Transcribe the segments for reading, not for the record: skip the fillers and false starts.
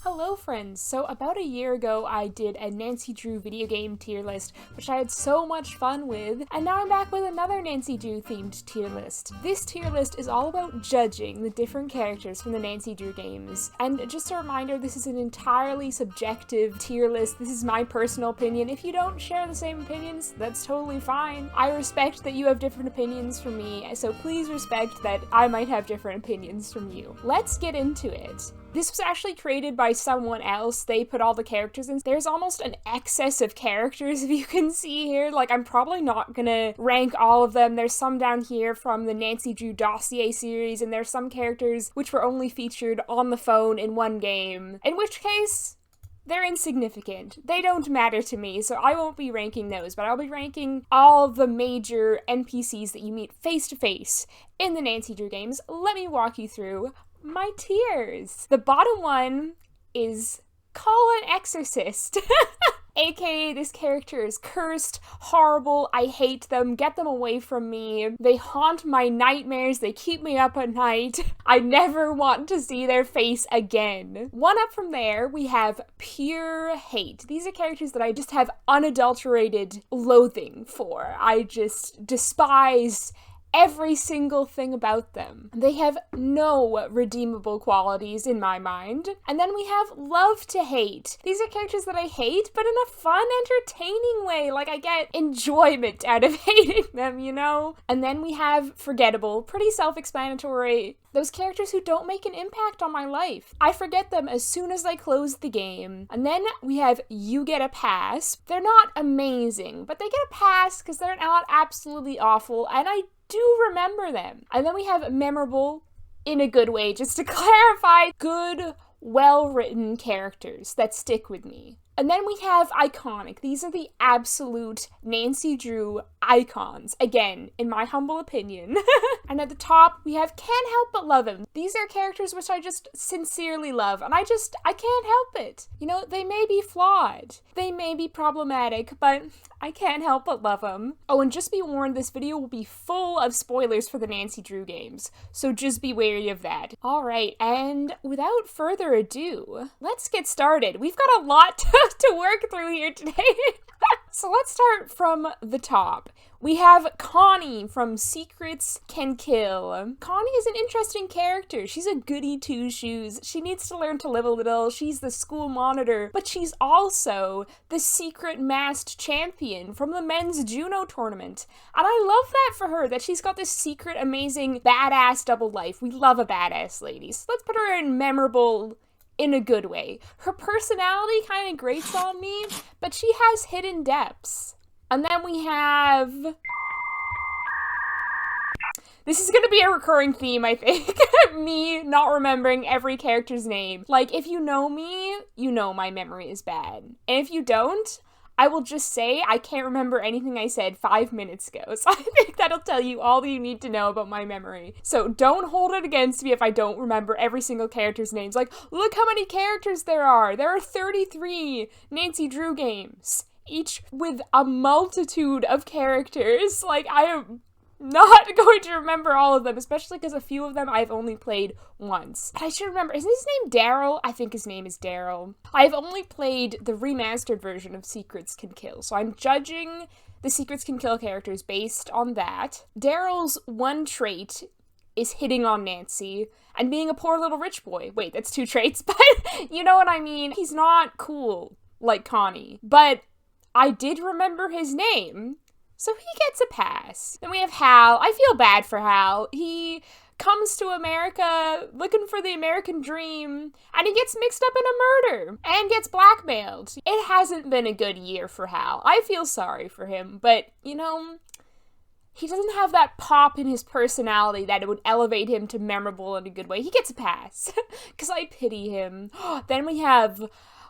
Hello friends! So about a year ago I did a Nancy Drew video game tier list, which I had so much fun with, and now I'm back with another Nancy Drew themed tier list. This tier list is all about judging the different characters from the Nancy Drew games. And just a reminder, this is an entirely subjective tier list. This is my personal opinion. If you don't share the same opinions, that's totally fine. I respect that you have different opinions from me, so please respect that I might have different opinions from you. Let's get into it. This was actually created by someone else. They put all the characters in. There's almost an excess of characters, if you can see here. Like, I'm probably not gonna rank all of them. There's some down here from the Nancy Drew Dossier series, and there's some characters which were only featured on the phone in one game. In which case, they're insignificant. They don't matter to me, so I won't be ranking those, but I'll be ranking all the major NPCs that you meet face to face in the Nancy Drew games. Let me walk you through my tiers. The bottom one is Colin Exorcist. AKA, this character is cursed, horrible, I hate them, get them away from me. They haunt my nightmares, they keep me up at night. I never want to see their face again. One up from there, we have Pure Hate. These are characters that I just have unadulterated loathing for. I just despise every single thing about them. They have no redeemable qualities in my mind. And then we have Love to Hate. These are characters that I hate, but in a fun, entertaining way. Like, I get enjoyment out of hating them, you know? And then we have Forgettable. Pretty self-explanatory. Those characters who don't make an impact on my life. I forget them as soon as I close the game. And then we have You Get a Pass. They're not amazing, but they get a pass because they're not absolutely awful, and I do remember them. And then we have Memorable in a good way, just to clarify, good, well-written characters that stick with me. And then we have Iconic. These are the absolute Nancy Drew icons, again, in my humble opinion. And at the top, we have Can't Help But Love Him. These are characters which I just sincerely love, and I can't help it. You know, they may be flawed, they may be problematic, but I can't help but love them. Oh, and just be warned, this video will be full of spoilers for the Nancy Drew games, so just be wary of that. Alright, and without further ado, let's get started. We've got a lot to work through here today. So let's start from the top. We have Connie from Secrets Can Kill. Connie is an interesting character. She's a goody two-shoes. She needs to learn to live a little. She's the school monitor, but she's also the secret masked champion from the men's Juno tournament. And I love that for her, that she's got this secret, amazing, badass double life. We love a badass lady. So let's put her in Memorable in a good way. Her personality kind of grates on me, but she has hidden depths. And then we have... This is gonna be a recurring theme, I think. Me not remembering every character's name. Like, if you know me, you know my memory is bad. And if you don't, I will just say I can't remember anything I said 5 minutes ago. So I think that'll tell you all you need to know about my memory. So don't hold it against me if I don't remember every single character's names. Like, look how many characters there are. There are 33 Nancy Drew games, each with a multitude of characters. Like, I am not going to remember all of them, especially because a few of them I've only played once. I should remember, isn't his name Daryl? I think his name is Daryl. I've only played the remastered version of Secrets Can Kill, so I'm judging the Secrets Can Kill characters based on that. Daryl's one trait is hitting on Nancy and being a poor little rich boy. Wait, that's 2 traits, but you know what I mean? He's not cool like Connie, but I did remember his name, so he gets a pass. Then we have Hal. I feel bad for Hal. He comes to America looking for the American dream, and he gets mixed up in a murder and gets blackmailed. It hasn't been a good year for Hal. I feel sorry for him, but, you know, he doesn't have that pop in his personality that it would elevate him to Memorable in a good way. He gets a pass, because I pity him. Then we have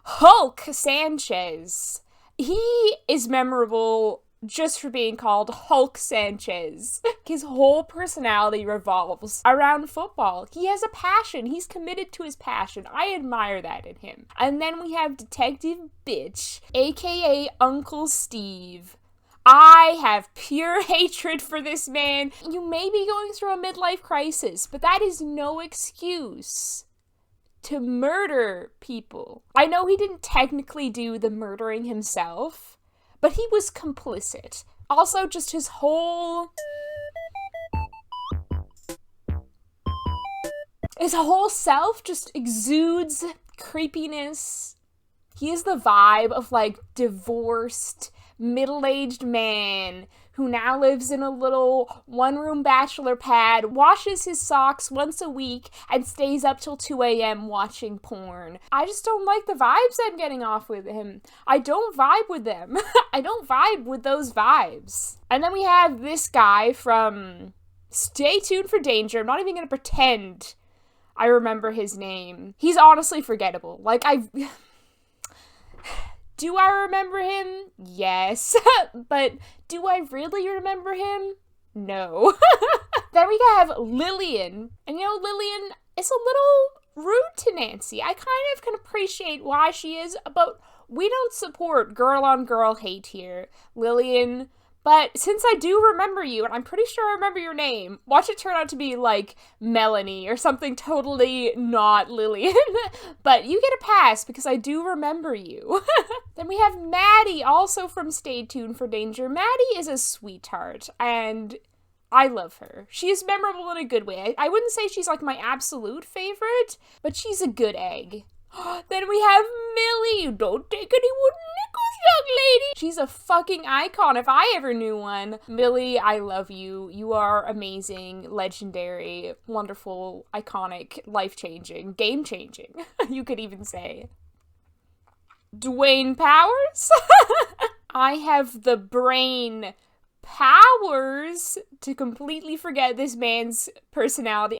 Hulk Sanchez. He is memorable just for being called Hulk Sanchez. His whole personality revolves around football. He has a passion. He's committed to his passion. I admire that in him. And then we have Detective Bitch, aka Uncle Steve. I have pure hatred for this man. You may be going through a midlife crisis, but that is no excuse to murder people. I know he didn't technically do the murdering himself, but he was complicit. Also, just his whole self just exudes creepiness. He is the vibe of, like, divorced, middle-aged man who now lives in a little one-room bachelor pad, washes his socks once a week, and stays up till 2 a.m. watching porn. I just don't like the vibes I'm getting off with him. I don't vibe with them. I don't vibe with those vibes. And then we have this guy from Stay Tuned for Danger. I'm not even gonna pretend I remember his name. He's honestly forgettable. Like, do I remember him? Yes. But do I really remember him? No. Then we have Lillian. And you know, Lillian is a little rude to Nancy. I kind of can appreciate why she is, but we don't support girl-on-girl hate here, Lillian. But since I do remember you, and I'm pretty sure I remember your name, watch it turn out to be, like, Melanie or something totally not Lillian. But you get a pass because I do remember you. Then we have Maddie, also from Stay Tuned for Danger. Maddie is a sweetheart, and I love her. She is memorable in a good way. I wouldn't say she's, like, my absolute favorite, but she's a good egg. Then we have Millie. You don't take any wooden nickels, young lady. She's a fucking icon if I ever knew one. Millie, I love you. You are amazing, legendary, wonderful, iconic, life-changing, game-changing, you could even say. Dwayne Powers? I have the brain powers to completely forget this man's personality.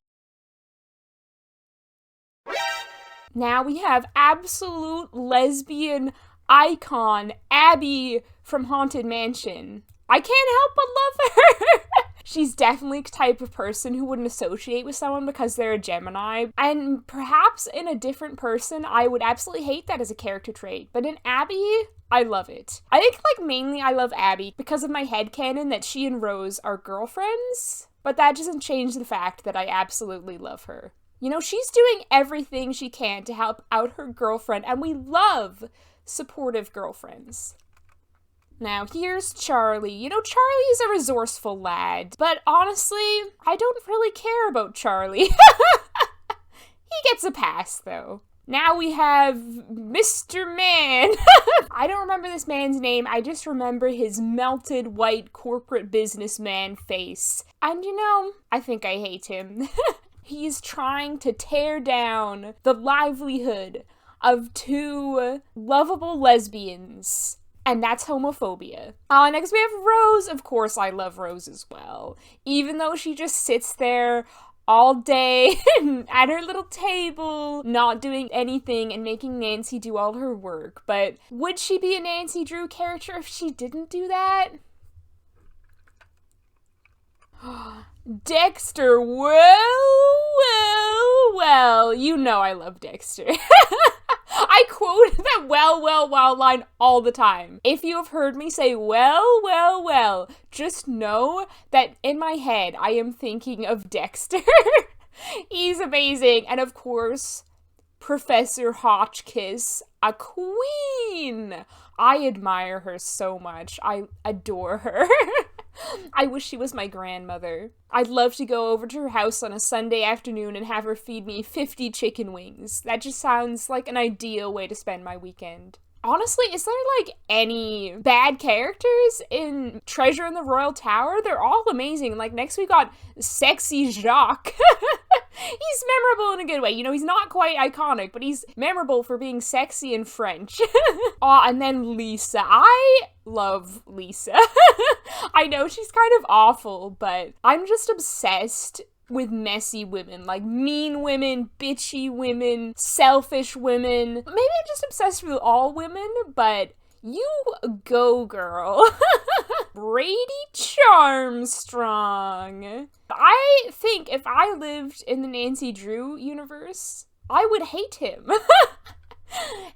Now we have absolute lesbian icon Abby from Haunted Mansion. I can't help but love her. She's definitely the type of person who wouldn't associate with someone because they're a Gemini. And perhaps in a different person, I would absolutely hate that as a character trait. But in Abby, I love it. I think, like, mainly I love Abby because of my headcanon that she and Rose are girlfriends. But that doesn't change the fact that I absolutely love her. You know, she's doing everything she can to help out her girlfriend, and we love supportive girlfriends. Now, here's Charlie. You know, Charlie is a resourceful lad, but honestly, I don't really care about Charlie. He gets a pass, though. Now we have Mr. Man. I don't remember this man's name, I just remember his melted white corporate businessman face. And you know, I think I hate him. He's trying to tear down the livelihood of two lovable lesbians. And that's homophobia. Next we have Rose. Of course, I love Rose as well. Even though she just sits there all day at her little table, not doing anything and making Nancy do all her work. But would she be a Nancy Drew character if she didn't do that? Dexter, well, you know I love Dexter. I quote that well line all the time. If you have heard me say well, just know that in my head I am thinking of Dexter. He's amazing. And of course, Professor Hotchkiss, a queen. I admire her so much. I adore her. I wish she was my grandmother. I'd love to go over to her house on a Sunday afternoon and have her feed me 50 chicken wings. That just sounds like an ideal way to spend my weekend. Honestly, is there, like, any bad characters in Treasure in the Royal Tower? They're all amazing. Like, next we got Sexy Jacques. He's memorable in a good way. You know, he's not quite iconic, but he's memorable for being sexy and French. And then Lisa. I love Lisa. I know she's kind of awful, but I'm just obsessed with messy women, like mean women, bitchy women, selfish women. Maybe I'm just obsessed with all women, but you go, girl. Brady Charmstrong. I think if I lived in the Nancy Drew universe, I would hate him.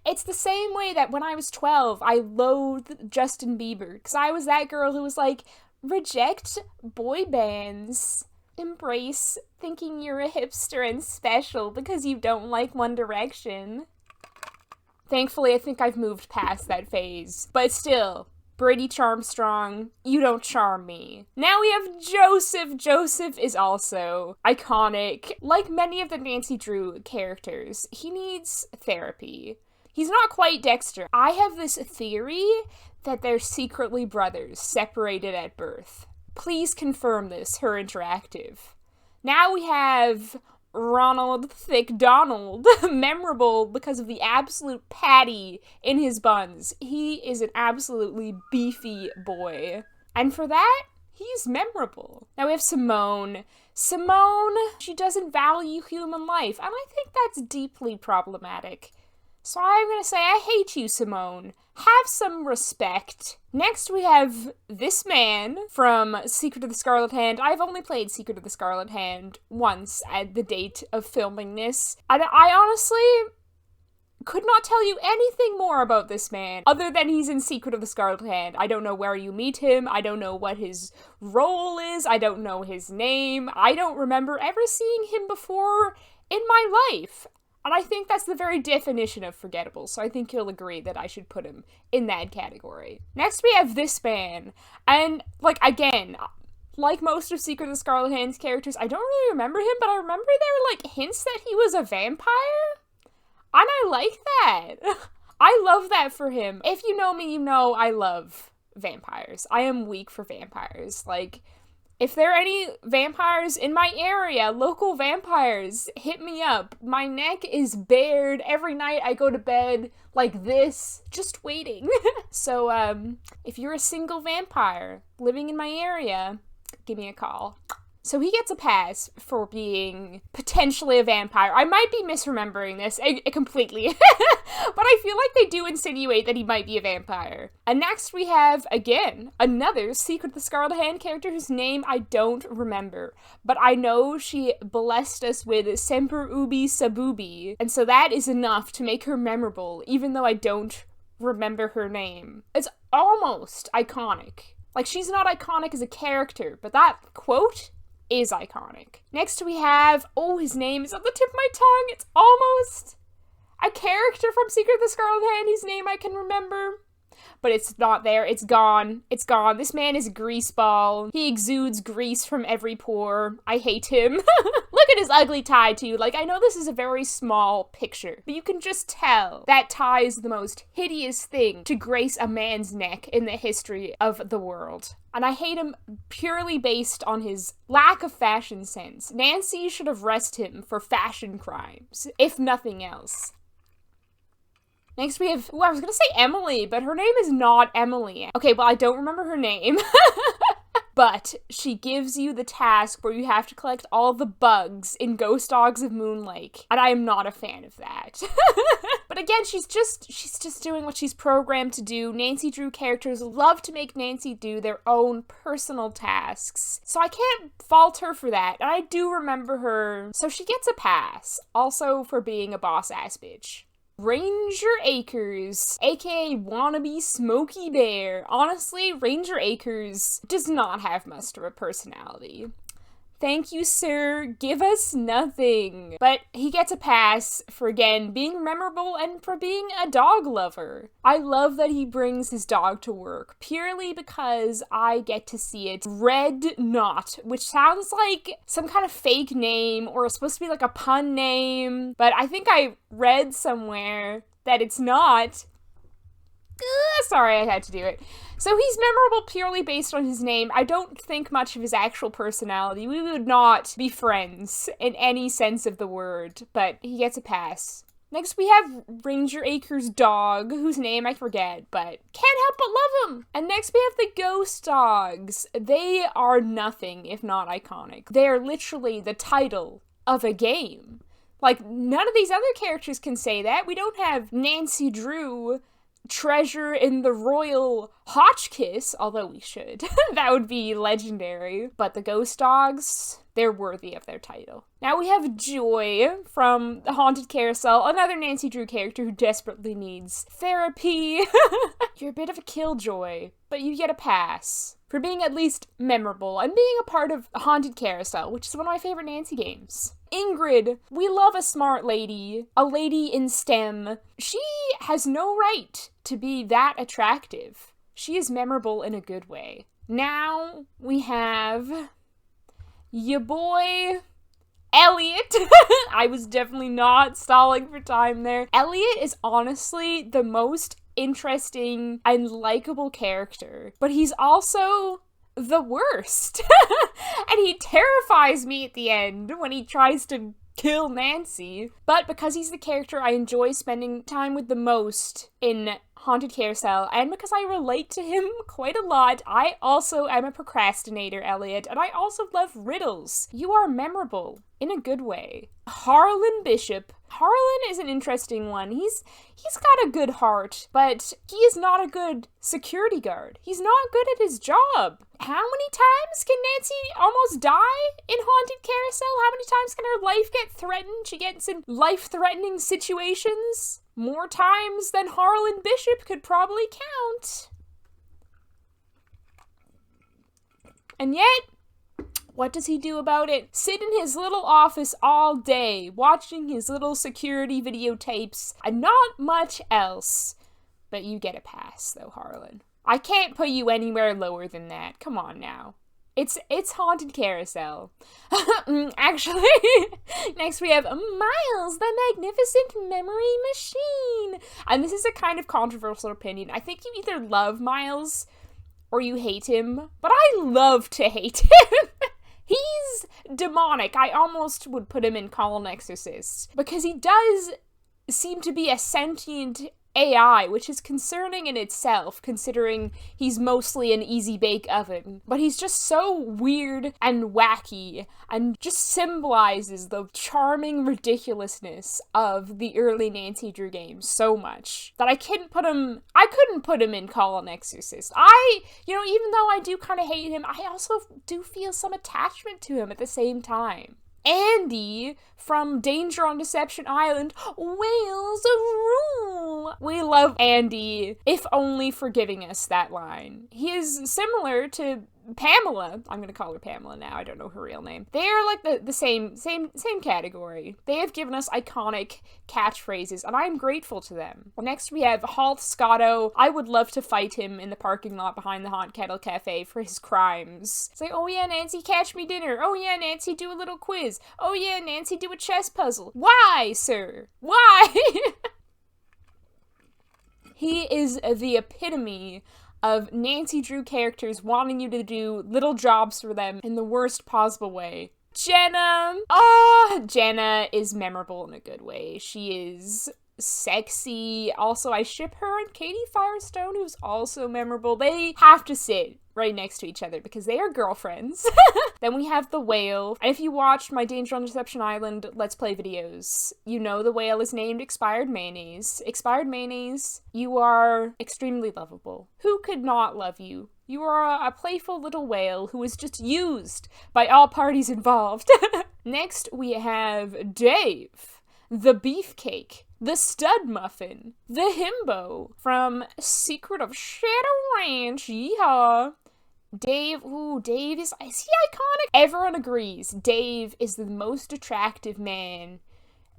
It's the same way that when I was 12, I loathed Justin Bieber, because I was that girl who was like, reject boy bands. embrace thinking you're a hipster and special because you don't like One Direction. Thankfully, I think I've moved past that phase. But still, Brady Charmstrong, you don't charm me. Now we have Joseph. Joseph is also iconic. Like many of the Nancy Drew characters, he needs therapy. He's not quite Dexter. I have this theory that they're secretly brothers, separated at birth. Please confirm this, Her Interactive. Now we have Ronald Thick Donald, memorable because of the absolute patty in his buns. He is an absolutely beefy boy. And for that, he's memorable. Now we have Simone. Simone, she doesn't value human life, and I think that's deeply problematic. So I'm gonna say, I hate you, Simone. Have some respect. Next we have this man from Secret of the Scarlet Hand. I've only played Secret of the Scarlet Hand once at the date of filming this, and I honestly could not tell you anything more about this man other than he's in Secret of the Scarlet Hand. I don't know where you meet him. I don't know what his role is. I don't know his name. I don't remember ever seeing him before in my life. And I think that's the very definition of forgettable, so I think you'll agree that I should put him in that category. Next we have this man, and, again, like most of Secret of the Scarlet Hand's characters, I don't really remember him, but I remember there were, hints that he was a vampire, and I like that. I love that for him. If you know me, you know I love vampires. I am weak for vampires. If there are any vampires in my area, local vampires, hit me up. My neck is bared. Every night I go to bed like this, just waiting. So, if you're a single vampire living in my area, give me a call. So he gets a pass for being potentially a vampire. I might be misremembering this completely, but I feel like they do insinuate that he might be a vampire. And next we have, again, another Secret of the Scarlet Hand character whose name I don't remember, but I know she blessed us with Semper Ubi Sabubi, and so that is enough to make her memorable, even though I don't remember her name. It's almost iconic. She's not iconic as a character, but that quote is iconic. Next we have, his name is on the tip of my tongue. It's almost a character from Secret of the Scarlet Hand whose name I can remember, but it's not there. It's gone. It's gone. This man is a greaseball. He exudes grease from every pore. I hate him. Look at his ugly tie, too. I know this is a very small picture, but you can just tell that tie is the most hideous thing to grace a man's neck in the history of the world. And I hate him purely based on his lack of fashion sense. Nancy should have arrested him for fashion crimes, if nothing else. Next we have, I was gonna say Emily, but her name is not Emily. Okay, well, I don't remember her name. But she gives you the task where you have to collect all the bugs in Ghost Dogs of Moon Lake, and I am not a fan of that. But again, she's just doing what she's programmed to do. Nancy Drew characters love to make Nancy do their own personal tasks, so I can't fault her for that, and I do remember her, so she gets a pass, also for being a boss-ass bitch. Ranger Akers, aka wannabe Smokey Bear. Honestly, Ranger Akers does not have much of a personality. Thank you, sir. Give us nothing. But he gets a pass for, again, being memorable and for being a dog lover. I love that he brings his dog to work, purely because I get to see it. Red Knot, which sounds like some kind of fake name, or it's supposed to be like a pun name, but I think I read somewhere that it's not. Sorry, I had to do it. So he's memorable purely based on his name. I don't think much of his actual personality. We would not be friends in any sense of the word, but he gets a pass. Next we have Ranger Akers' dog, whose name I forget, but can't help but love him. And next we have the Ghost Dogs. They are nothing if not iconic. They are literally the title of a game. None of these other characters can say that. We don't have Nancy Drew, treasure in the royal Hotchkiss, although we should. That would be legendary. But the Ghost Dogs, they're worthy of their title. Now we have Joy from the Haunted Carousel, another Nancy Drew character who desperately needs therapy. You're a bit of a killjoy, but you get a pass. for being at least memorable and being a part of Haunted Carousel, which is one of my favorite Nancy games. Ingrid, we love a smart lady, a lady in STEM. She has no right to be that attractive. She is memorable in a good way. Now we have your boy Elliot. I was definitely not stalling for time there. Elliot is honestly the most interesting and likable character, but he's also the worst. And he terrifies me at the end when he tries to kill Nancy. But because he's the character I enjoy spending time with the most in Haunted Carousel, and because I relate to him quite a lot, I also am a procrastinator, Elliot, and I also love riddles. You are memorable in a good way. Harlan Bishop. Harlan is an interesting one. He's got a good heart, but he is not a good security guard. He's not good at his job. How many times can Nancy almost die in Haunted Carousel? How many times can her life get threatened? She gets in life-threatening situations. More times than Harlan Bishop could probably count. And yet, what does he do about it? Sit in his little office all day, watching his little security videotapes, and not much else. But you get a pass, though, Harlan. I can't put you anywhere lower than that. Come on now. It's Haunted Carousel. Actually, next we have Miles, the Magnificent Memory Machine. And this is a kind of controversial opinion. I think you either love Miles or you hate him, but I love to hate him. He's demonic. I almost would put him in Colin Exorcist, because he does seem to be a sentient AI, which is concerning in itself, considering he's mostly an easy bake oven. But he's just so weird and wacky, and just symbolizes the charming ridiculousness of the early Nancy Drew games so much that I couldn't put him in Colin Exorcist. Even though I do kind of hate him, I also do feel some attachment to him at the same time. Andy from Danger on Deception Island, Wales rule. We love Andy, if only for giving us that line. He is similar to Pamela. I'm gonna call her Pamela now. I don't know her real name. They are like the same category. They have given us iconic catchphrases, and I'm grateful to them. Next we have Halt Scotto. I would love to fight him in the parking lot behind the Haunt Kettle Cafe for his crimes. It's like, oh yeah, Nancy, catch me dinner. Oh yeah, Nancy, do a little quiz. Oh yeah, Nancy, do a chess puzzle. Why, sir? Why? He is the epitome of Nancy Drew characters wanting you to do little jobs for them in the worst possible way. Jenna! Jenna is memorable in a good way. She is sexy. Also, I ship her and Katie Firestone, who's also memorable. They have to sit right next to each other because they are girlfriends. Then we have the whale. And if you watched my Danger on Deception Island Let's Play videos, you know the whale is named Expired Mayonnaise. Expired Mayonnaise, you are extremely lovable. Who could not love you? You are a playful little whale who is just used by all parties involved. Next, we have Dave, the beefcake, the stud muffin, the himbo from Secret of Shadow Ranch. Yeehaw. Dave is he iconic? Everyone agrees Dave is the most attractive man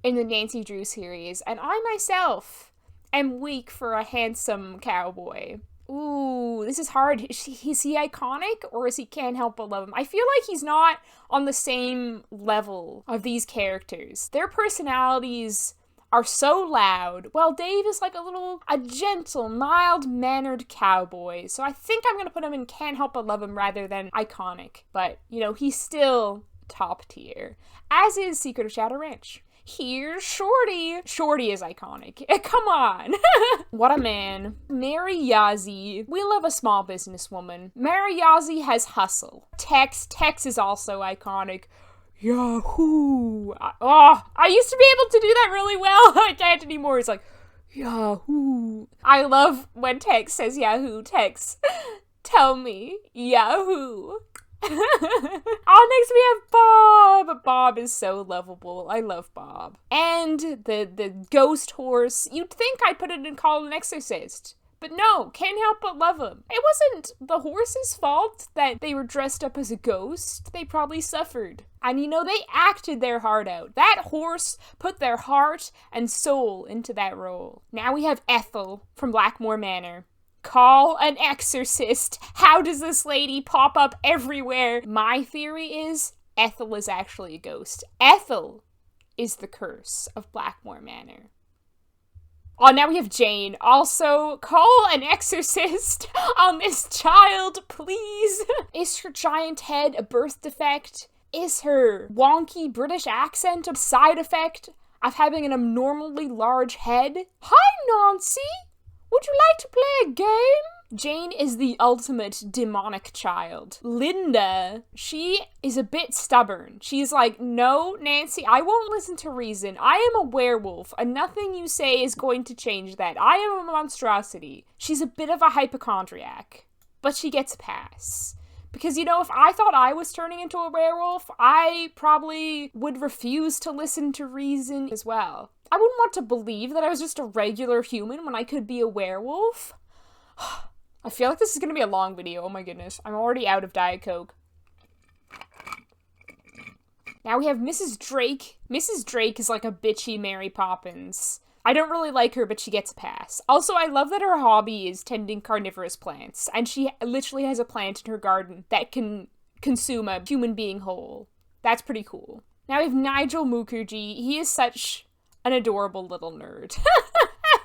in the Nancy Drew series, and I myself am weak for a handsome cowboy. Ooh, this is hard. Is he iconic, or is he can't help but love him? I feel like he's not on the same level of these characters. Their personalities are so loud, while Dave is like a gentle, mild-mannered cowboy. So I think I'm gonna put him in can't help but love him rather than iconic. But, he's still top tier. As is Secret of Shadow Ranch. Here's Shorty. Shorty is iconic. Come on. What a man. Mary Yazzie. We love a small businesswoman. Mary Yazzie has hustle. Tex is also iconic. Yahoo! I used to be able to do that really well. I can't anymore. It's like, Yahoo! I love when Tex says Yahoo. Tex, tell me, Yahoo! Next we have Bob. Bob is so lovable. I love Bob. And the ghost horse. You'd think I'd put it in Colin Exorcist, But no, can't help but love him. It wasn't the horse's fault that they were dressed up as a ghost. They probably suffered. And you know, they acted their heart out. That horse put their heart and soul into that role. Now we have Ethel from Blackmore Manor. Call an exorcist. How does this lady pop up everywhere? My theory is Ethel is actually a ghost. Ethel is the curse of Blackmore Manor. Oh, now we have Jane. Also, call an exorcist on this child, please. Is her giant head a birth defect? Is her wonky British accent a side effect of having an abnormally large head? Hi, Nancy. Would you like to play a game? Jane is the ultimate demonic child. Linda, she is a bit stubborn. She's like, no, Nancy, I won't listen to reason. I am a werewolf, and nothing you say is going to change that. I am a monstrosity. She's a bit of a hypochondriac, but she gets a pass. Because, you know, if I thought I was turning into a werewolf, I probably would refuse to listen to reason as well. I wouldn't want to believe that I was just a regular human when I could be a werewolf. I feel like this is going to be a long video. Oh my goodness. I'm already out of Diet Coke. Now we have Mrs. Drake. Mrs. Drake is like a bitchy Mary Poppins. I don't really like her, but she gets a pass. Also, I love that her hobby is tending carnivorous plants, and she literally has a plant in her garden that can consume a human being whole. That's pretty cool. Now we have Nigel Mukuji. He is such an adorable little nerd.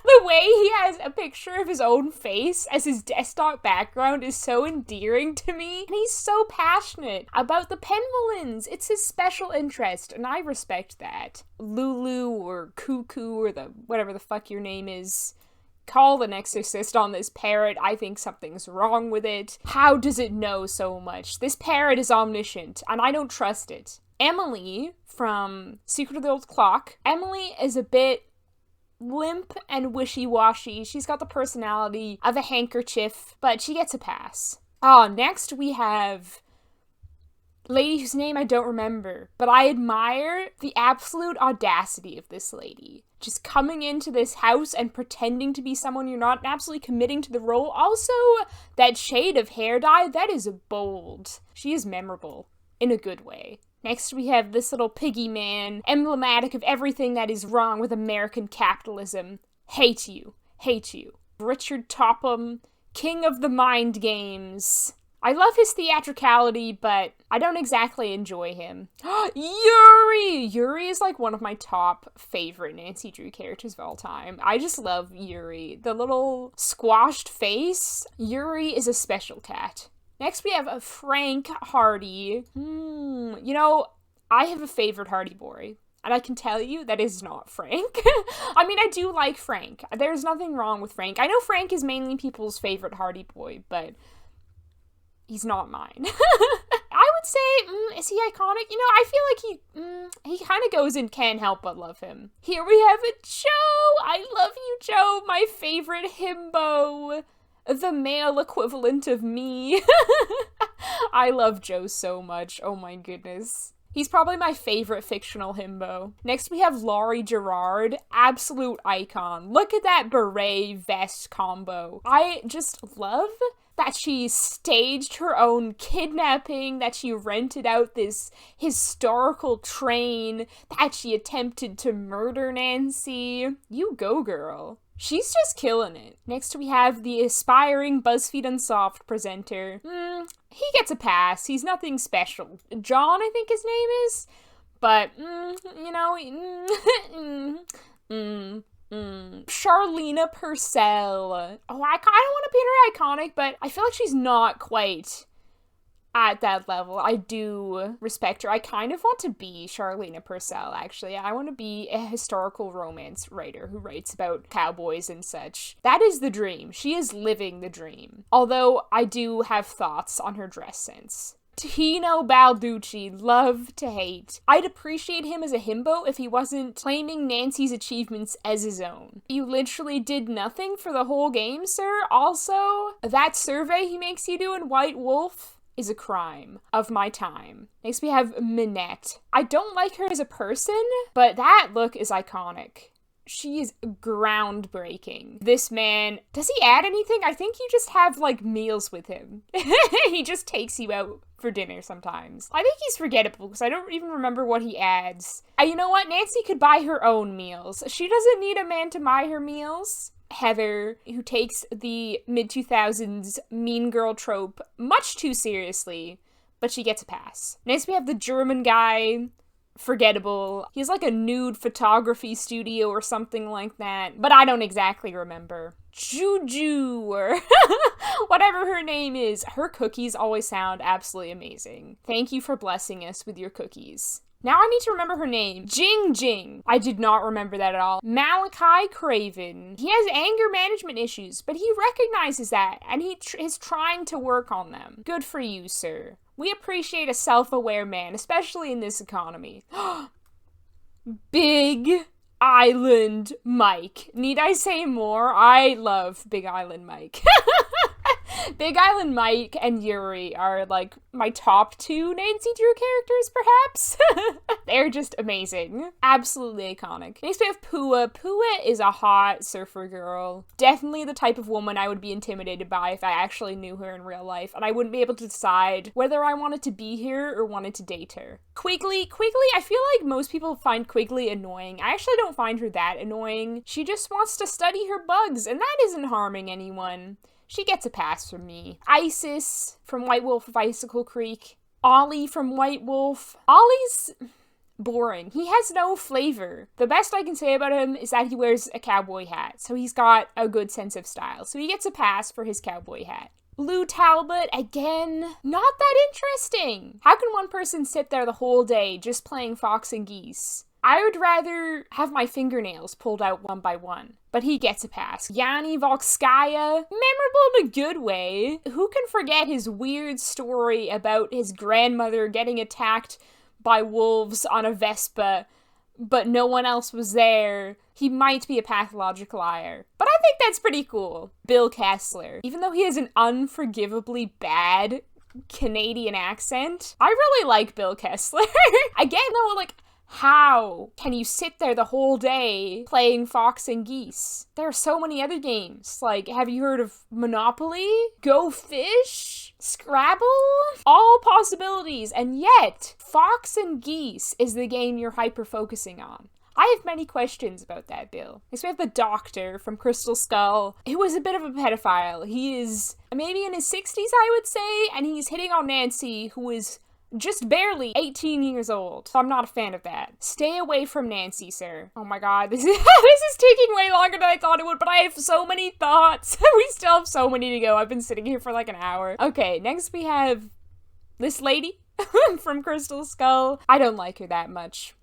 The way he has a picture of his own face as his desktop background is so endearing to me. And he's so passionate about the Penvolins. It's his special interest, and I respect that. Lulu or Cuckoo or whatever the fuck your name is. Call an exorcist on this parrot. I think something's wrong with it. How does it know so much? This parrot is omniscient, and I don't trust it. Emily from Secret of the Old Clock. Emily is a bit limp and wishy-washy. She's got the personality of a handkerchief, but she gets a pass. Next we have lady whose name I don't remember, but I admire the absolute audacity of this lady. Just coming into this house and pretending to be someone you're not, and absolutely committing to the role. Also, that shade of hair dye, that is bold. She is memorable in a good way. Next, we have this little piggy man, emblematic of everything that is wrong with American capitalism. Hate you. Hate you. Richard Topham, king of the mind games. I love his theatricality, but I don't exactly enjoy him. Yuri! Yuri is like one of my top favorite Nancy Drew characters of all time. I just love Yuri. The little squashed face. Yuri is a special cat. Next, we have a Frank Hardy. You know, I have a favorite Hardy boy, and I can tell you that is not Frank. I mean, I do like Frank. There's nothing wrong with Frank. I know Frank is mainly people's favorite Hardy boy, but he's not mine. I would say, is he iconic? You know, I feel like he kind of goes in Can't Help But Love Him. Here we have a Joe. I love you, Joe, my favorite himbo. The male equivalent of me. I love Joe so much. Oh my goodness. He's probably my favorite fictional himbo. Next we have Laurie Girard. Absolute icon. Look at that beret vest combo. I just love that she staged her own kidnapping, that she rented out this historical train, that she attempted to murder Nancy. You go, girl. She's just killing it. Next we have the aspiring BuzzFeed Unsolved presenter. He gets a pass. He's nothing special. John, I think his name is. But, you know, Charlena Purcell. Oh, I kind of want to paint her iconic, but I feel like she's not quite at that level. I do respect her. I kind of want to be Charlena Purcell, actually. I want to be a historical romance writer who writes about cowboys and such. That is the dream. She is living the dream. Although I do have thoughts on her dress sense. Tino Balducci, love to hate. I'd appreciate him as a himbo if he wasn't claiming Nancy's achievements as his own. You literally did nothing for the whole game, sir. Also, that survey he makes you do in White Wolf is a crime of my time. Next we have Minette. I don't like her as a person, but that look is iconic. She is groundbreaking. This man, does he add anything? I think you just have, like, meals with him. He just takes you out for dinner sometimes. I think he's forgettable because I don't even remember what he adds. You know what? Nancy could buy her own meals. She doesn't need a man to buy her meals. Heather, who takes the mid-2000s mean girl trope much too seriously, but she gets a pass. Next we have the German guy, forgettable. He's like a nude photography studio or something like that, but I don't exactly remember. Juju, or whatever her name is. Her cookies always sound absolutely amazing. Thank you for blessing us with your cookies. Now I need to remember her name. Jing Jing. I did not remember that at all. Malachi Craven. He has anger management issues, but he recognizes that, and he is trying to work on them. Good for you, sir. We appreciate a self-aware man, especially in this economy. Big Island Mike. Need I say more? I love Big Island Mike. Big Island Mike and Yuri are, like, my top 2 Nancy Drew characters, perhaps? They're just amazing. Absolutely iconic. Next we have Pua. Pua is a hot surfer girl. Definitely the type of woman I would be intimidated by if I actually knew her in real life, and I wouldn't be able to decide whether I wanted to be here or wanted to date her. Quigley, I feel like most people find Quigley annoying. I actually don't find her that annoying. She just wants to study her bugs, and that isn't harming anyone. She gets a pass from me. Isis from White Wolf of Icicle Creek. Ollie from White Wolf. Ollie's boring. He has no flavor. The best I can say about him is that he wears a cowboy hat, so he's got a good sense of style. So he gets a pass for his cowboy hat. Lou Talbot, again, not that interesting. How can one person sit there the whole day just playing fox and geese? I would rather have my fingernails pulled out one by one. But he gets a pass. Yanni Volskaya, memorable in a good way. Who can forget his weird story about his grandmother getting attacked by wolves on a Vespa, but no one else was there? He might be a pathological liar. But I think that's pretty cool. Bill Casler. Even though he has an unforgivably bad Canadian accent, I really like Bill Casler. Again, though, like, how can you sit there the whole day playing fox and geese? There are so many other games. Like, have you heard of Monopoly? Go Fish? Scrabble? All possibilities, and yet, fox and geese is the game you're hyper-focusing on. I have many questions about that, Bill. Next we have the Doctor from Crystal Skull, who is a bit of a pedophile. He is maybe in his 60s, I would say, and he's hitting on Nancy, who is just barely 18 years old. So I'm not a fan of that. Stay away from Nancy, sir. Oh my god, this is taking way longer than I thought it would, but I have so many thoughts. We still have so many to go. I've been sitting here for like an hour. Okay, next we have this lady from Crystal Skull. I don't like her that much,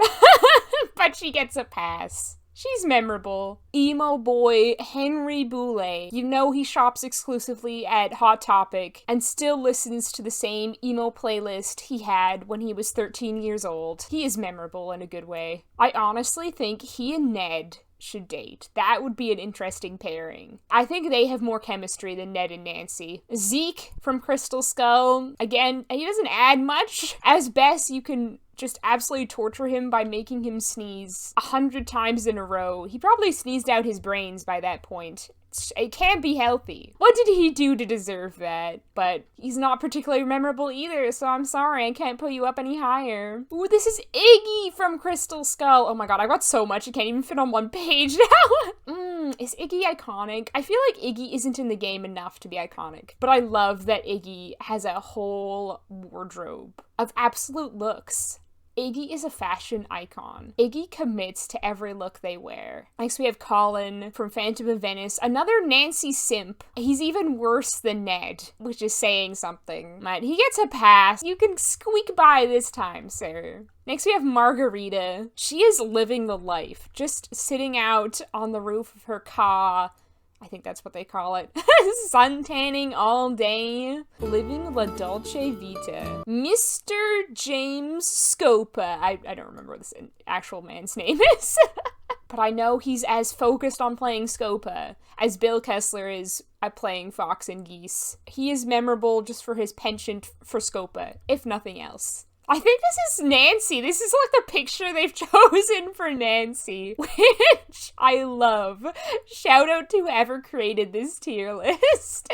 but she gets a pass. She's memorable. Emo boy Henry Boulay. You know he shops exclusively at Hot Topic and still listens to the same emo playlist he had when he was 13 years old. He is memorable in a good way. I honestly think he and Ned should date. That would be an interesting pairing. I think they have more chemistry than Ned and Nancy. Zeke from Crystal Skull. Again, he doesn't add much. As best, you can just absolutely torture him by making him sneeze 100 times in a row. He probably sneezed out his brains by that point. It can't be healthy. What did he do to deserve that? But he's not particularly memorable either, so I'm sorry, I can't put you up any higher. Ooh, this is Iggy from Crystal Skull. Oh my god, I got so much, it can't even fit on one page now. Is Iggy iconic? I feel like Iggy isn't in the game enough to be iconic, but I love that Iggy has a whole wardrobe of absolute looks. Iggy is a fashion icon. Iggy commits to every look they wear. Next we have Colin from Phantom of Venice, another Nancy simp. He's even worse than Ned, which is saying something. But he gets a pass. You can squeak by this time, sir. Next we have Margarita. She is living the life, just sitting out on the roof of her car. I think that's what they call it. Sun tanning all day. Living la dolce vita. Mr. James Scopa. I don't remember what this actual man's name is. But I know he's as focused on playing Scopa as Bill Kessler is at playing Fox and Geese. He is memorable just for his penchant for Scopa, if nothing else. I think this is Nancy. This is like the picture they've chosen for Nancy, which I love. Shout out to whoever created this tier list.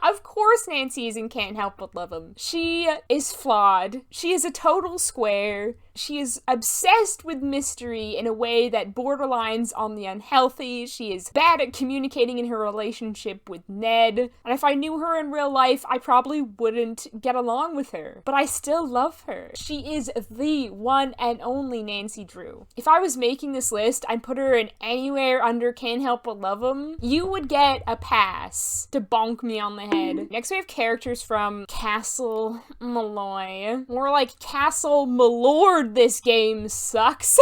Of course Nancy is and can't help but love him. She is flawed. She is a total square. She is obsessed with mystery in a way that borderlines on the unhealthy. She is bad at communicating in her relationship with Ned. And if I knew her in real life, I probably wouldn't get along with her. But I still love her. She is the one and only Nancy Drew. If I was making this list, I'd put her in anywhere under Can't Help But Love 'Em. You would get a pass to bonk me on the head. Next we have characters from Castle Malloy. More like Castle Malord. This game sucks.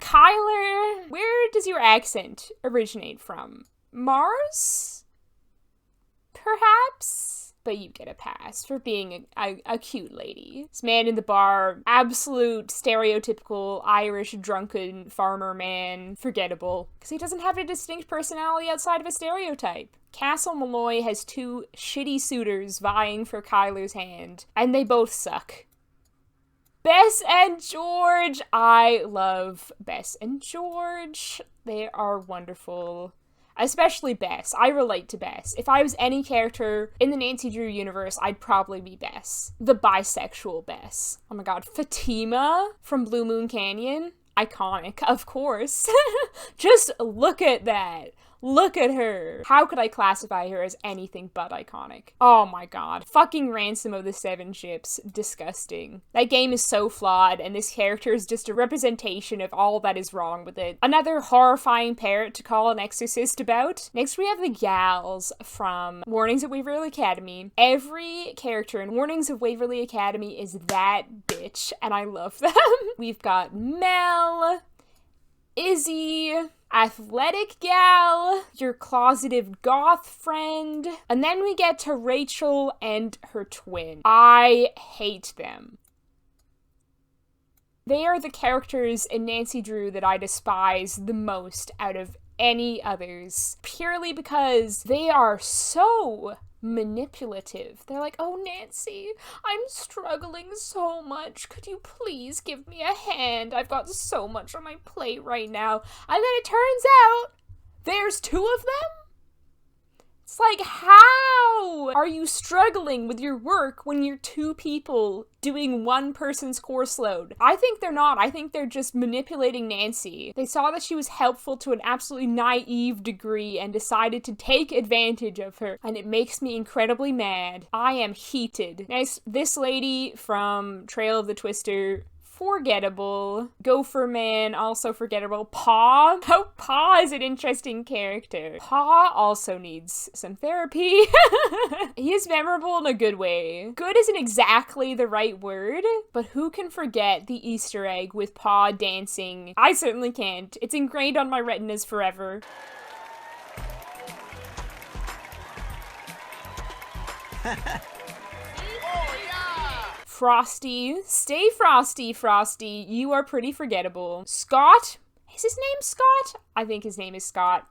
Kyler, where does your accent originate from? Mars? Perhaps? But you get a pass for being a cute lady. This man in the bar, absolute stereotypical Irish drunken farmer man, forgettable. Because he doesn't have a distinct personality outside of a stereotype. Castle Malloy has two shitty suitors vying for Kyler's hand, and they both suck. Bess and George! I love Bess and George. They are wonderful. Especially Bess. I relate to Bess. If I was any character in the Nancy Drew universe, I'd probably be Bess. The bisexual Bess. Oh my god. Fatima from Blue Moon Canyon. Iconic, of course. Just look at that. Look at her. How could I classify her as anything but iconic? Oh my god. Fucking Ransom of the Seven Ships. Disgusting. That game is so flawed, and this character is just a representation of all that is wrong with it. Another horrifying parrot to call an exorcist about. Next we have the gals from Warnings of Waverly Academy. Every character in Warnings of Waverly Academy is that bitch, and I love them. We've got Mel, Izzy, athletic gal, your closeted goth friend, and then we get to Rachel and her twin. I hate them. They are the characters in Nancy Drew that I despise the most out of any others, purely because they are so manipulative. They're like, oh, Nancy, I'm struggling so much. Could you please give me a hand? I've got so much on my plate right now. And then it turns out there's two of them? It's like, how are you struggling with your work when you're two people doing one person's course load? I think they're not. I think they're just manipulating Nancy. They saw that she was helpful to an absolutely naive degree and decided to take advantage of her. And it makes me incredibly mad. I am heated. Next, this lady from Trail of the Twister, forgettable. Gopher Man, also forgettable. Paw. Oh, Paw is an interesting character. Paw also needs some therapy. He is memorable in a good way. Good isn't exactly the right word, but who can forget the Easter egg with Paw dancing? I certainly can't. It's ingrained on my retinas forever. Frosty. Stay frosty, Frosty. You are pretty forgettable. Scott? Is his name Scott? I think his name is Scott.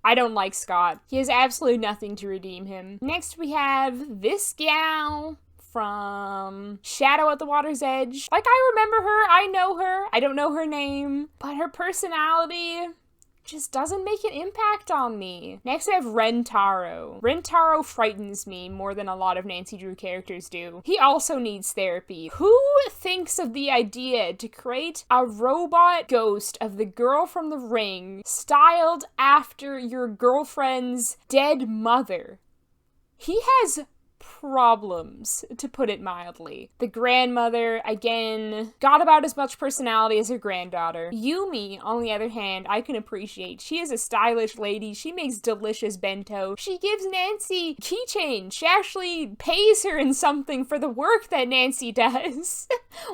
I don't like Scott. He has absolutely nothing to redeem him. Next we have this gal from Shadow at the Water's Edge. Like, I remember her. I know her. I don't know her name. But her personality just doesn't make an impact on me. Next I have Rentaro. Rentaro frightens me more than a lot of Nancy Drew characters do. He also needs therapy. Who thinks of the idea to create a robot ghost of the girl from The Ring styled after your girlfriend's dead mother? He has problems, to put it mildly. The grandmother, again, got about as much personality as her granddaughter. Yumi, on the other hand, I can appreciate. She is a stylish lady. She makes delicious bento. She gives Nancy keychains. She actually pays her in something for the work that Nancy does.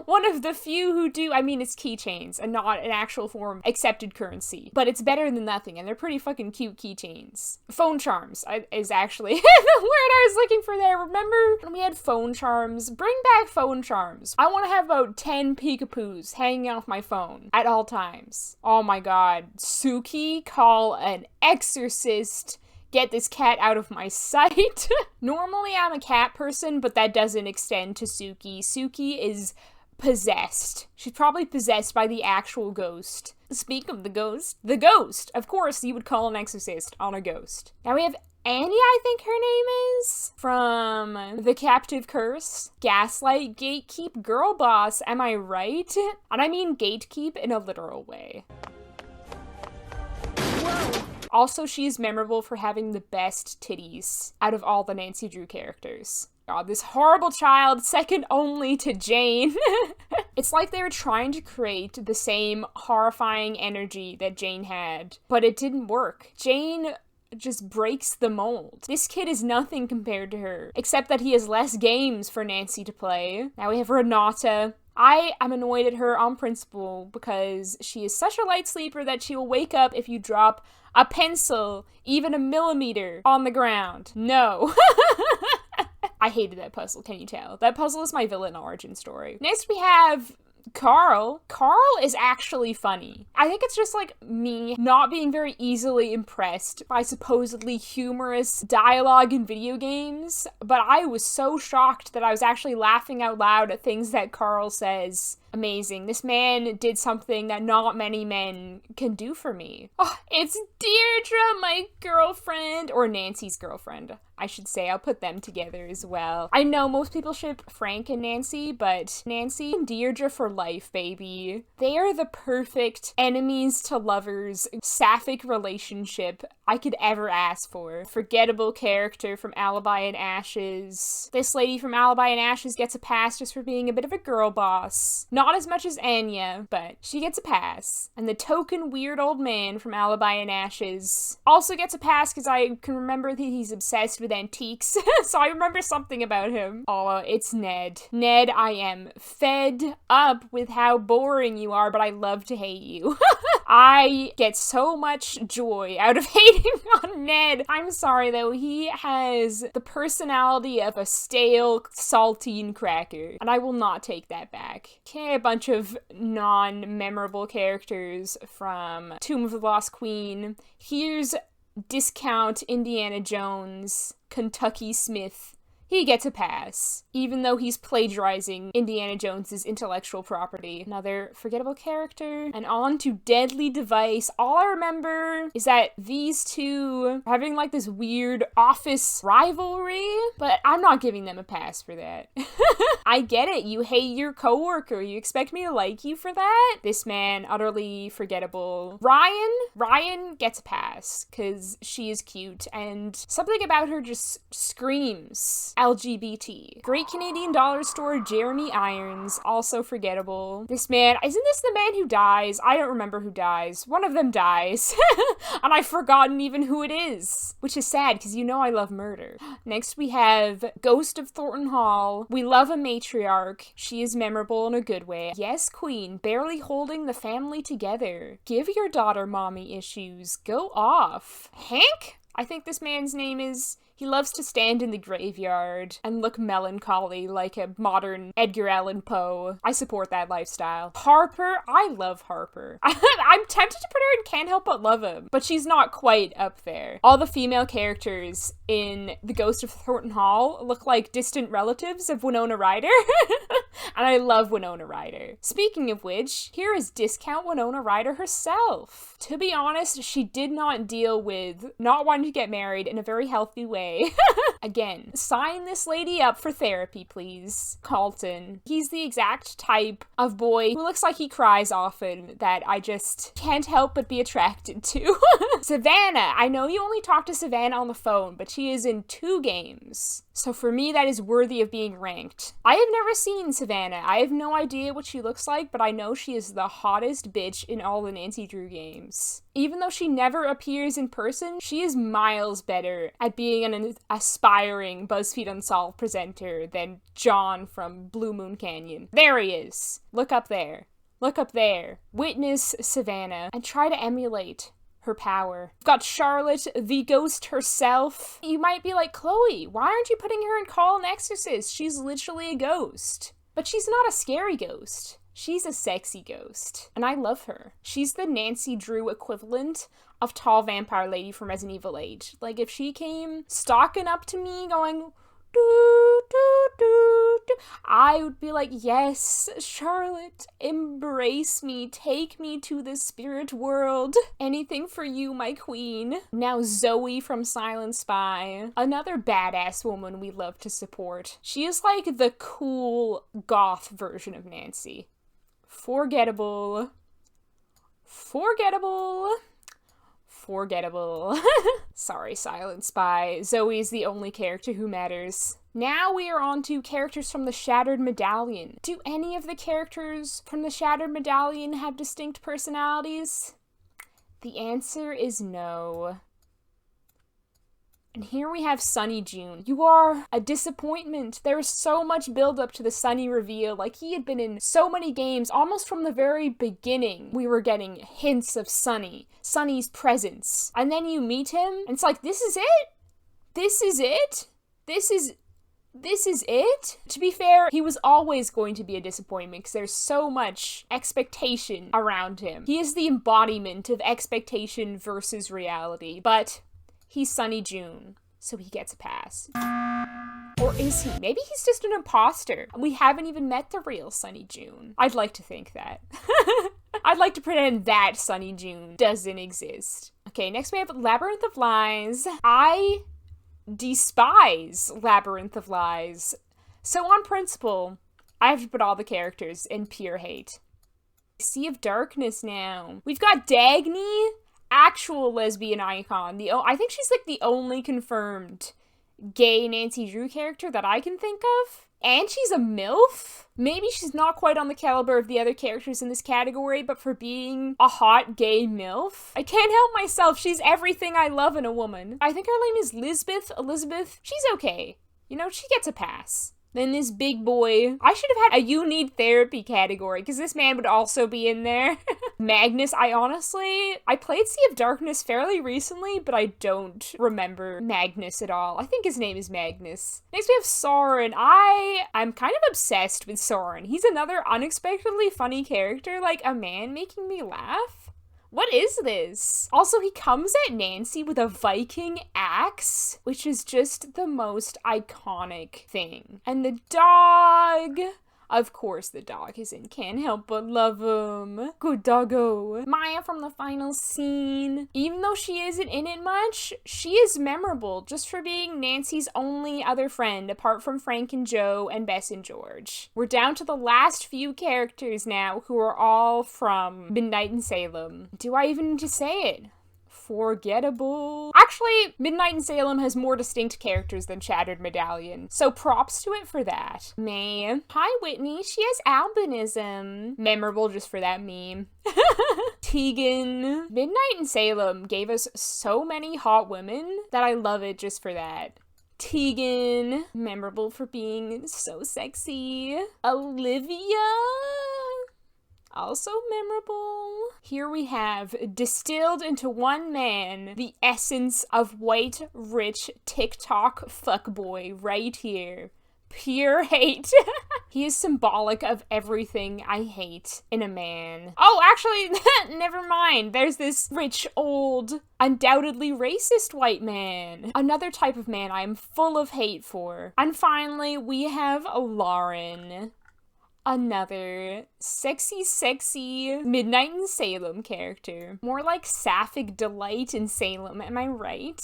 One of the few who do. I mean, it's keychains and not an actual form accepted currency, but it's better than nothing, and they're pretty fucking cute keychains. Phone charms is actually the word I was looking for there. Remember when we had phone charms? Bring back phone charms. I want to have about 10 peekapoos hanging off my phone at all times. Oh my god. Suki, call an exorcist. Get this cat out of my sight. Normally I'm a cat person, but that doesn't extend to Suki. Suki is possessed. She's probably possessed by the actual ghost. Speak of the ghost! Of course, you would call an exorcist on a ghost. Now we have Annie, I think her name is, from The Captive Curse. Gaslight, gatekeep, girl boss, am I right? And I mean gatekeep in a literal way. Whoa. Also, she is memorable for having the best titties out of all the Nancy Drew characters. God, this horrible child, second only to Jane. It's like they were trying to create the same horrifying energy that Jane had, but it didn't work. Jane just breaks the mold. This kid is nothing compared to her, except that he has less games for Nancy to play. Now we have Renata. I am annoyed at her on principle because she is such a light sleeper that she will wake up if you drop a pencil, even a millimeter, on the ground. No. I hated that puzzle, can you tell? That puzzle is my villain origin story. Next we have Carl. Carl is actually funny. I think it's just like me not being very easily impressed by supposedly humorous dialogue in video games, but I was so shocked that I was actually laughing out loud at things that Carl says. Amazing. This man did something that not many men can do for me. Oh, it's Deirdre, my girlfriend, or Nancy's girlfriend, I should say. I'll put them together as well. I know most people ship Frank and Nancy, but Nancy and Deirdre for life, baby. They are the perfect enemies to lovers sapphic relationship I could ever ask for. Forgettable character from Alibi and Ashes. This lady from Alibi and Ashes gets a pass just for being a bit of a girl boss. Not as much as Anya, but she gets a pass. And the token weird old man from Alibi and Ashes also gets a pass because I can remember that he's obsessed with antiques. So I remember something about him. Oh, it's Ned. Ned, I am fed up with how boring you are, but I love to hate you. I get so much joy out of hating on Ned. I'm sorry though, he has the personality of a stale saltine cracker, and I will not take that back. Okay, a bunch of non-memorable characters from Tomb of the Lost Queen. Here's discount Indiana Jones, Kentucky Smith. He gets a pass, even though he's plagiarizing Indiana Jones's intellectual property. Another forgettable character. And on to Deadly Device. All I remember is that these two are having like this weird office rivalry, but I'm not giving them a pass for that. I get it, you hate your coworker. You expect me to like you for that? This man, utterly forgettable. Ryan gets a pass, because she is cute, and something about her just screams LGBT. Great Canadian Dollar Store, Jeremy Irons, also forgettable. This man, isn't this the man who dies? I don't remember who dies. One of them dies. And I've forgotten even who it is. Which is sad, because you know I love murder. Next we have Ghost of Thornton Hall. We love a matriarch. She is memorable in a good way. Yes, queen, barely holding the family together. Give your daughter mommy issues. Go off. Hank? I think this man's name is... He loves to stand in the graveyard and look melancholy like a modern Edgar Allan Poe. I support that lifestyle. Harper, I love Harper. I'm tempted to put her in Can't Help But Love Him, but she's not quite up there. All the female characters in The Ghost of Thornton Hall look like distant relatives of Winona Ryder. And I love Winona Ryder. Speaking of which, here is discount Winona Ryder herself. To be honest, she did not deal with not wanting to get married in a very healthy way. Again, sign this lady up for therapy, please. Colin. He's the exact type of boy who looks like he cries often that I just can't help but be attracted to. Savannah. I know you only talk to Savannah on the phone, but she is in 2 games. So for me, that is worthy of being ranked. I have never seen Savannah. I have no idea what she looks like, but I know she is the hottest bitch in all the Nancy Drew games. Even though she never appears in person, she is miles better at being an aspiring BuzzFeed Unsolved presenter than John from Blue Moon Canyon. There he is. Look up there. Look up there. Witness Savannah and try to emulate her power. We've got Charlotte, the ghost herself. You might be like, Chloe, why aren't you putting her in Call an Exorcist? She's literally a ghost. But she's not a scary ghost. She's a sexy ghost. And I love her. She's the Nancy Drew equivalent of Tall Vampire Lady from Resident Evil 8. Like, if she came stalking up to me going, Do, do, do, do. I would be like, yes, Charlotte, embrace me, take me to the spirit world. Anything for you, my queen. Now Zoe from Silent Spy, another badass woman we love to support. She is like the cool goth version of Nancy. Forgettable. Forgettable. Forgettable. Sorry, Silent Spy. Zoe is the only character who matters. Now we are on to characters from the Shattered Medallion. Do any of the characters from the Shattered Medallion have distinct personalities? The answer is no. And here we have Sunny June. You are a disappointment. There is so much build-up to the Sunny reveal. Like, he had been in so many games, almost from the very beginning. We were getting hints of Sunny. Sunny's presence. And then you meet him, and it's like, this is it? This is it? This is it? To be fair, he was always going to be a disappointment because there's so much expectation around him. He is the embodiment of expectation versus reality, but he's Sunny June, so he gets a pass. Or is he? Maybe he's just an imposter. We haven't even met the real Sunny June. I'd like to think that. I'd like to pretend that Sunny June doesn't exist. Okay, next we have Labyrinth of Lies. I despise Labyrinth of Lies. So on principle, I have to put all the characters in pure hate. Sea of Darkness now. We've got Dagny, actual lesbian icon. I think she's like the only confirmed gay Nancy Drew character that I can think of. And she's a MILF? Maybe she's not quite on the caliber of the other characters in this category, but for being a hot gay MILF, I can't help myself. She's everything I love in a woman. I think her name is Elizabeth. She's okay. You know, she gets a pass. Then this big boy. I should have had a you need therapy category, because this man would also be in there. Magnus, I played Sea of Darkness fairly recently, but I don't remember Magnus at all. I think his name is Magnus. Next we have Soren. I'm kind of obsessed with Soren. He's another unexpectedly funny character, like a man making me laugh. What is this? Also, he comes at Nancy with a Viking axe, which is just the most iconic thing. And the dog. Of course the dog is in. Can't help but love him. Good doggo. Maya from the final scene. Even though she isn't in it much, she is memorable just for being Nancy's only other friend apart from Frank and Joe and Bess and George. We're down to the last few characters now who are all from Midnight in Salem. Do I even need to say it? Forgettable. Actually, Midnight in Salem has more distinct characters than Shattered Medallion, so props to it for that. May. Hi, Whitney. She has albinism. Memorable just for that meme. Tegan. Midnight in Salem gave us so many hot women that I love it just for that. Tegan. Memorable for being so sexy. Olivia. Also memorable. Here we have, distilled into one man, the essence of white, rich TikTok fuckboy right here. Pure hate. He is symbolic of everything I hate in a man. Oh, actually, never mind. There's this rich, old, undoubtedly racist white man. Another type of man I am full of hate for. And finally, we have Lauren. Another sexy Midnight in Salem character. More like sapphic delight in Salem, am I right?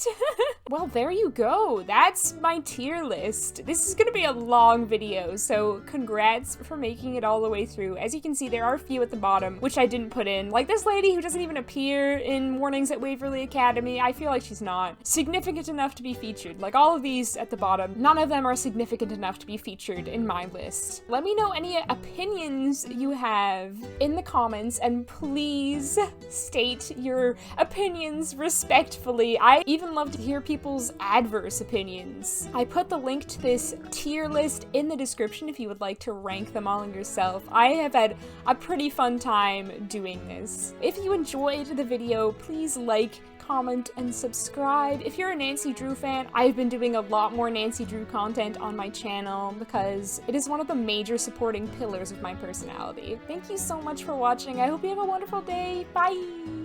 Well, there you go. That's my tier list. This is gonna be a long video, so congrats for making it all the way through. As you can see, there are a few at the bottom, which I didn't put in. Like this lady who doesn't even appear in Mornings at Waverly Academy. I feel like she's not significant enough to be featured. Like all of these at the bottom, none of them are significant enough to be featured in my list. Let me know any opinions you have in the comments, and please state your opinions respectfully. I even love to hear people's adverse opinions. I put the link to this tier list in the description if you would like to rank them all yourself. I have had a pretty fun time doing this. If you enjoyed the video, please like, comment, and subscribe. If you're a Nancy Drew fan, I've been doing a lot more Nancy Drew content on my channel because it is one of the major supporting pillars of my personality. Thank you so much for watching. I hope you have a wonderful day. Bye!